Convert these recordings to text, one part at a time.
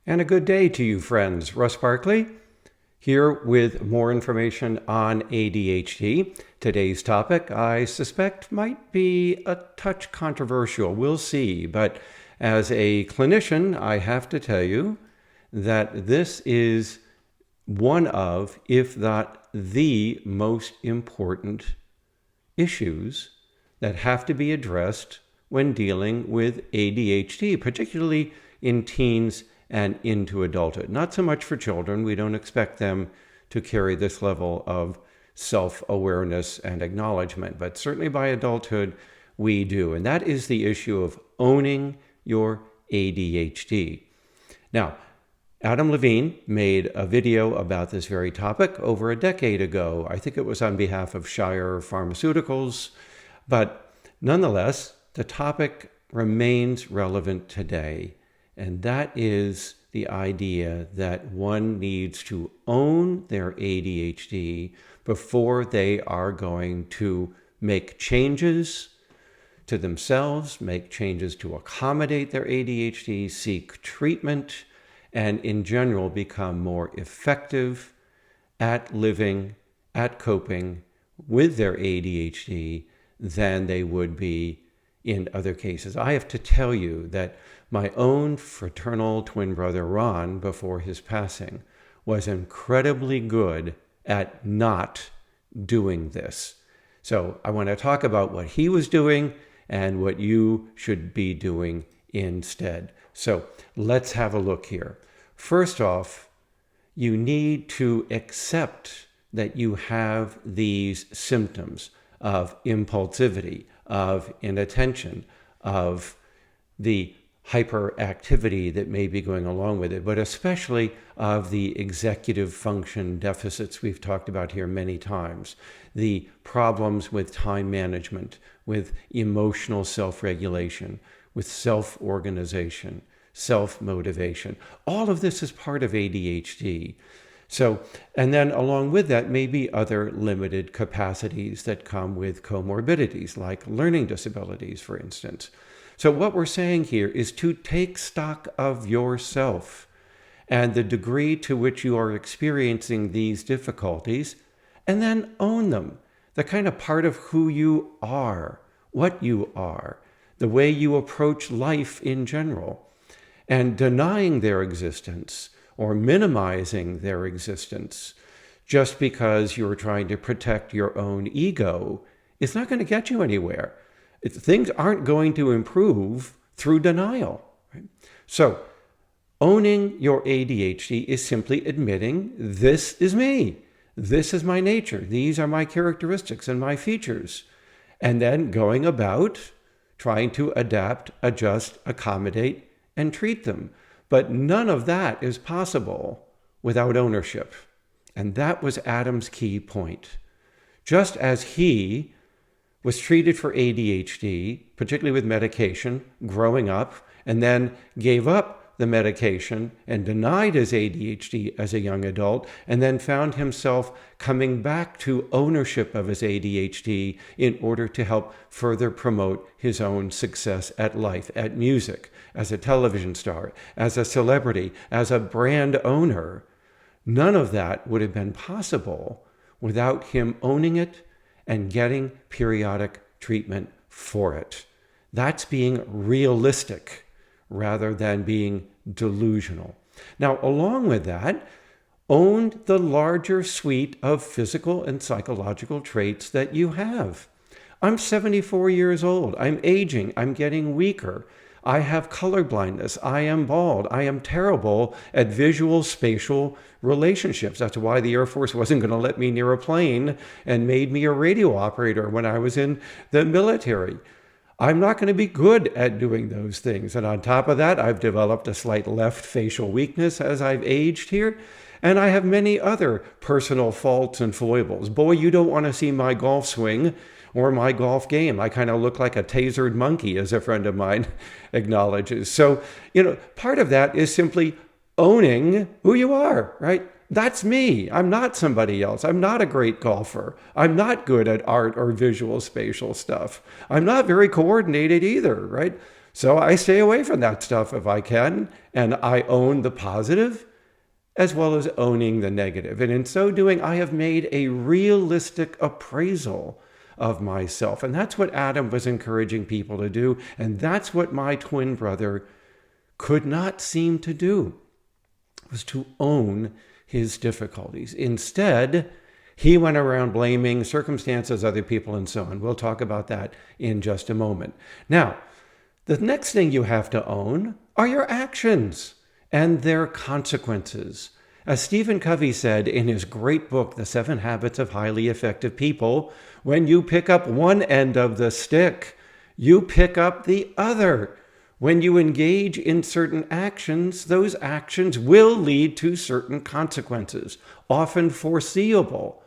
And a good day to you, friends. Russ Barkley here with more information on ADHD. Today's topic, I suspect, might be a touch controversial. We'll see. But as a clinician, I have to tell you that this is one of, if not the most important issues that have to be addressed when dealing with ADHD, particularly in teens and into adulthood. Not so much for children. We don't expect them to carry this level of self-awareness and acknowledgement, but certainly by adulthood, we do. And that is the issue of owning your ADHD. Now, Adam Levine made a video about this very topic over a decade ago. I think it was on behalf of Shire Pharmaceuticals, but nonetheless, the topic remains relevant today. And that is the idea that one needs to own their ADHD before they are going to make changes to themselves, make changes to accommodate their ADHD, seek treatment, and in general become more effective at living, at coping with their ADHD than they would be in other cases. I have to tell you that my own fraternal twin brother, Ron, before his passing, was incredibly good at not doing this. So I want to talk about what he was doing and what you should be doing instead. So let's have a look here. First off, you need to accept that you have these symptoms of impulsivity, of inattention, of the hyperactivity that may be going along with it, but especially of the executive function deficits we've talked about here many times, the problems with time management, with emotional self-regulation, with self-organization, self-motivation. All of this is part of ADHD. So, and then along with that may be other limited capacities that come with comorbidities, like learning disabilities, for instance. So what we're saying here is to take stock of yourself and the degree to which you are experiencing these difficulties, and then own them. The kind of part of who you are, what you are, the way you approach life in general. And denying their existence or minimizing their existence just because you're trying to protect your own ego is not going to get you anywhere. Things aren't going to improve through denial. Right? So owning your ADHD is simply admitting, this is me. This is my nature. These are my characteristics and my features. And then going about trying to adapt, adjust, accommodate, and treat them. But none of that is possible without ownership. And that was Adam's key point. Just as he was treated for ADHD, particularly with medication, growing up, and then gave up the medication and denied his ADHD as a young adult, and then found himself coming back to ownership of his ADHD in order to help further promote his own success at life, at music, as a television star, as a celebrity, as a brand owner. None of that would have been possible without him owning it and getting periodic treatment for it. That's being realistic rather than being delusional. Now, along with that, own the larger suite of physical and psychological traits that you have. I'm 74 years old. I'm aging. I'm getting weaker. I have color blindness. I am bald. I am terrible at visual spatial relationships. That's why the Air Force wasn't going to let me near a plane and made me a radio operator when I was in the military. I'm not going to be good at doing those things. And on top of that, I've developed a slight left facial weakness as I've aged here. And I have many other personal faults and foibles. Boy, you don't want to see my golf swing or my golf game. I kind of look like a tasered monkey, as a friend of mine acknowledges. So, part of that is simply owning who you are, right? That's me. I'm not somebody else. I'm not a great golfer. I'm not good at art or visual spatial stuff. I'm not very coordinated either, right? So I stay away from that stuff if I can, and I own the positive as well as owning the negative. And in so doing, I have made a realistic appraisal of myself. And that's what Adam was encouraging people to do. And that's what my twin brother could not seem to do, was to own his difficulties. Instead, he went around blaming circumstances, other people, and so on. We'll talk about that in just a moment. Now, the next thing you have to own are your actions and their consequences. As Stephen Covey said in his great book, The 7 Habits of Highly Effective People, when you pick up one end of the stick, you pick up the other. When you engage in certain actions, those actions will lead to certain consequences, often foreseeable.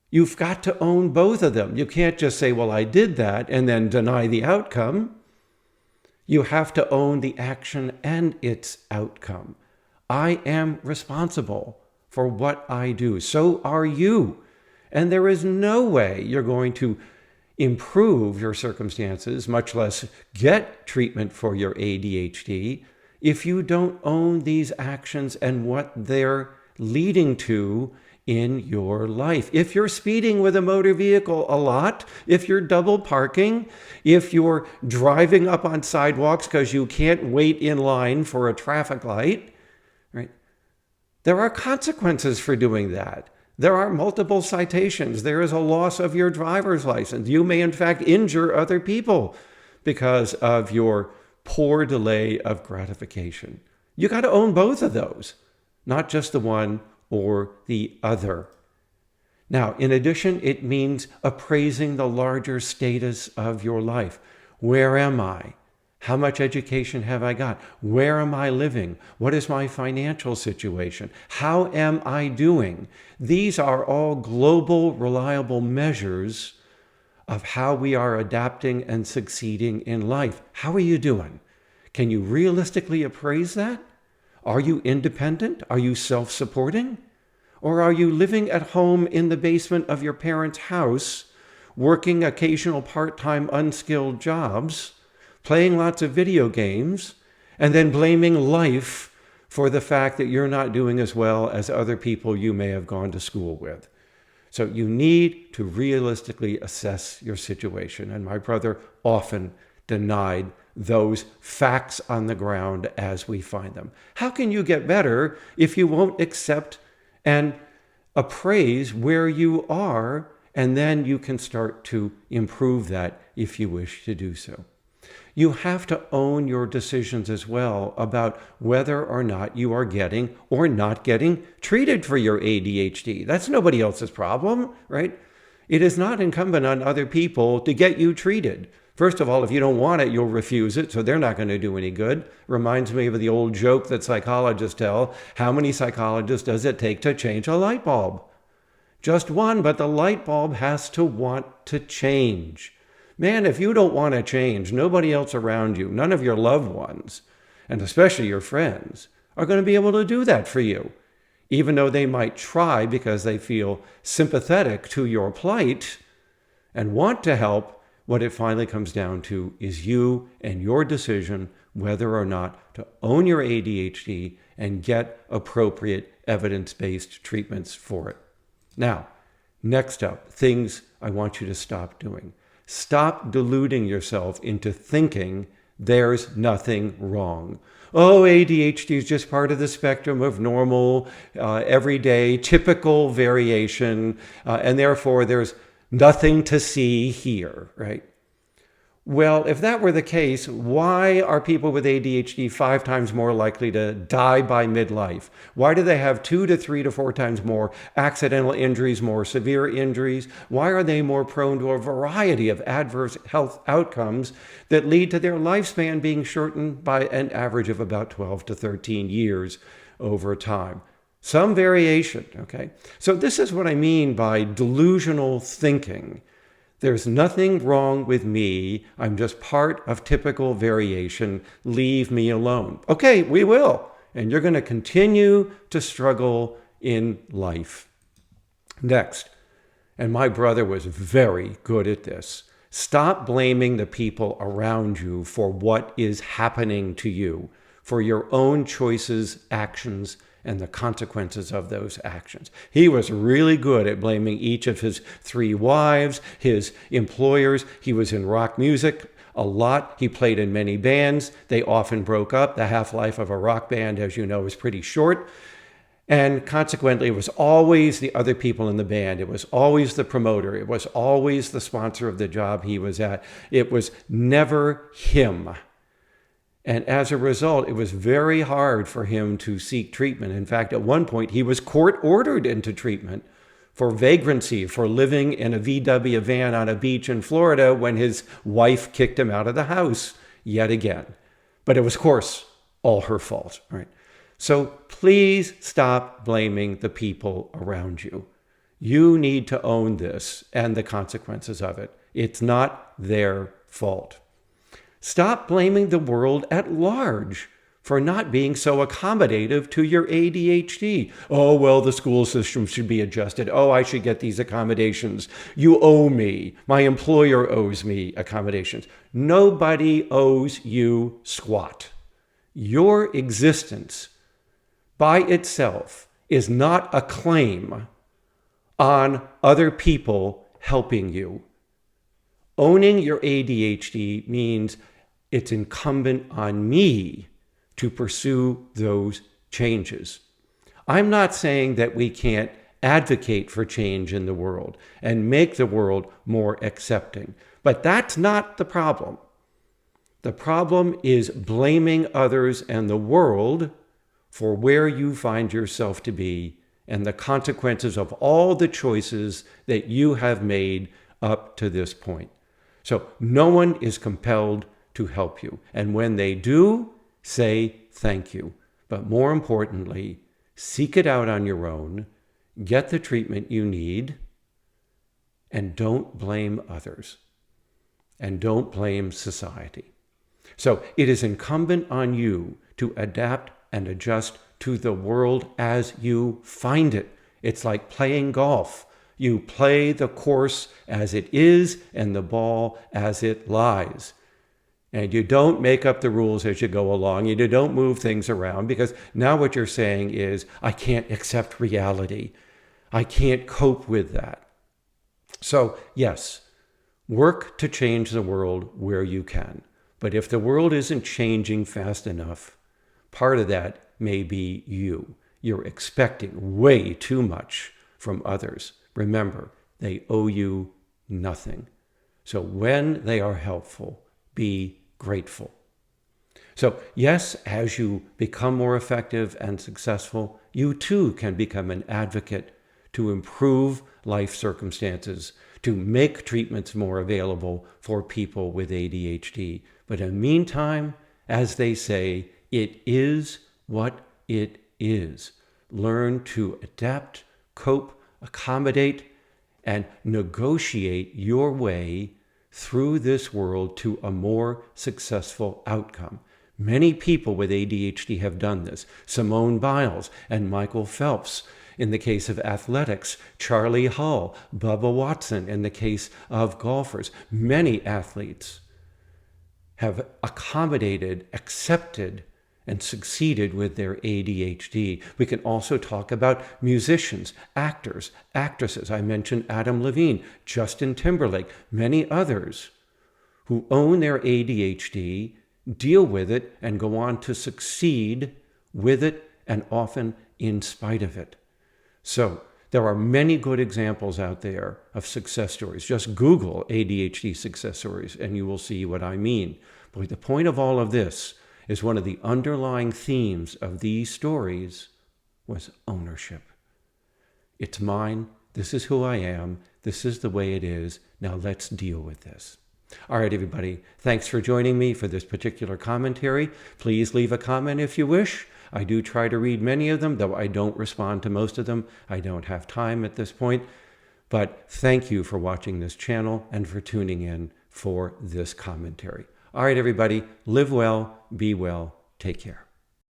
You've got to own both of them. You can't just say, well, I did that, and then deny the outcome. You have to own the action and its outcome. I am responsible for what I do. So are you. And there is no way you're going to improve your circumstances, much less get treatment for your ADHD, if you don't own these actions and what they're leading to in your life. If you're speeding with a motor vehicle a lot, if you're double parking, if you're driving up on sidewalks because you can't wait in line for a traffic light, right? There are consequences for doing that. There are multiple citations. There is a loss of your driver's license. You may, in fact, injure other people because of your poor delay of gratification. You got to own both of those, not just the one or the other. Now, in addition, it means appraising the larger status of your life. Where am I? How much education have I got? Where am I living? What is my financial situation? How am I doing? These are all global, reliable measures of how we are adapting and succeeding in life. How are you doing? Can you realistically appraise that? Are you independent? Are you self-supporting? Or are you living at home in the basement of your parents' house, working occasional part-time unskilled jobs, playing lots of video games, and then blaming life for the fact that you're not doing as well as other people you may have gone to school with? So you need to realistically assess your situation. And my brother often denied those facts on the ground as we find them. How can you get better if you won't accept and appraise where you are, and then you can start to improve that if you wish to do so? You have to own your decisions as well about whether or not you are getting or not getting treated for your ADHD. That's nobody else's problem, right? It is not incumbent on other people to get you treated. First of all, if you don't want it, you'll refuse it, so they're not going to do any good. Reminds me of the old joke that psychologists tell. How many psychologists does it take to change a light bulb? Just one, but the light bulb has to want to change. Man, if you don't want to change, nobody else around you, none of your loved ones, and especially your friends, are going to be able to do that for you, even though they might try because they feel sympathetic to your plight and want to help. What it finally comes down to is you and your decision whether or not to own your ADHD and get appropriate evidence-based treatments for it. Now, next up, things I want you to stop doing. Stop deluding yourself into thinking there's nothing wrong. Oh, ADHD is just part of the spectrum of normal, everyday, typical variation, and therefore there's nothing to see here, right? Well, if that were the case, why are people with ADHD 5 times more likely to die by midlife? Why do they have 2 to 3 to 4 times more accidental injuries, more severe injuries? Why are they more prone to a variety of adverse health outcomes that lead to their lifespan being shortened by an average of about 12 to 13 years over time? Some variation, okay? So this is what I mean by delusional thinking. There's nothing wrong with me. I'm just part of typical variation. Leave me alone. Okay, we will. And you're going to continue to struggle in life. Next, and my brother was very good at this, Stop blaming the people around you for what is happening to you, for your own choices, actions, and the consequences of those actions. He was really good at blaming each of his 3 wives, his employers. He was in rock music a lot. He played in many bands. They often broke up. The half-life of a rock band, as you know, is pretty short. And consequently, it was always the other people in the band. It was always the promoter. It was always the sponsor of the job he was at. It was never him. And as a result, it was very hard for him to seek treatment. In fact, at one point, he was court-ordered into treatment for vagrancy, for living in a VW van on a beach in Florida when his wife kicked him out of the house yet again. But it was, of course, all her fault, right? So please stop blaming the people around you. You need to own this and the consequences of it. It's not their fault. Stop blaming the world at large for not being so accommodative to your ADHD. Oh, well, the school system should be adjusted. Oh, I should get these accommodations. You owe me. My employer owes me accommodations. Nobody owes you squat. Your existence by itself is not a claim on other people helping you. Owning your ADHD means it's incumbent on me to pursue those changes. I'm not saying that we can't advocate for change in the world and make the world more accepting, but that's not the problem. The problem is blaming others and the world for where you find yourself to be and the consequences of all the choices that you have made up to this point. So no one is compelled to help you. And when they do, say thank you. But more importantly, seek it out on your own, get the treatment you need, and don't blame others. And don't blame society. So it is incumbent on you to adapt and adjust to the world as you find it. It's like playing golf. You play the course as it is and the ball as it lies. And you don't make up the rules as you go along. You don't move things around, because now what you're saying is, I can't accept reality. I can't cope with that. So yes, work to change the world where you can. But if the world isn't changing fast enough, part of that may be you. You're expecting way too much from others. Remember, they owe you nothing. So when they are helpful, be grateful. So yes, as you become more effective and successful, you too can become an advocate to improve life circumstances, to make treatments more available for people with ADHD. But in the meantime, as they say, it is what it is. Learn to adapt, cope, accommodate, and negotiate your way through this world to a more successful outcome. Many people with ADHD have done this. Simone Biles and Michael Phelps in the case of athletics, Charlie Hull, Bubba Watson in the case of golfers. Many athletes have accommodated, accepted, and succeeded with their ADHD. We can also talk about musicians, actors, actresses. I mentioned Adam Levine, Justin Timberlake, many others who own their ADHD, deal with it, and go on to succeed with it, and often in spite of it. So there are many good examples out there of success stories. Just Google ADHD success stories and you will see what I mean. But the point of all of this is one of the underlying themes of these stories was ownership. It's mine. This is who I am. This is the way it is. Now let's deal with this. All right, everybody. Thanks for joining me for this particular commentary. Please leave a comment if you wish. I do try to read many of them, though I don't respond to most of them. I don't have time at this point. But thank you for watching this channel and for tuning in for this commentary. All right, everybody. Live well, be well, take care.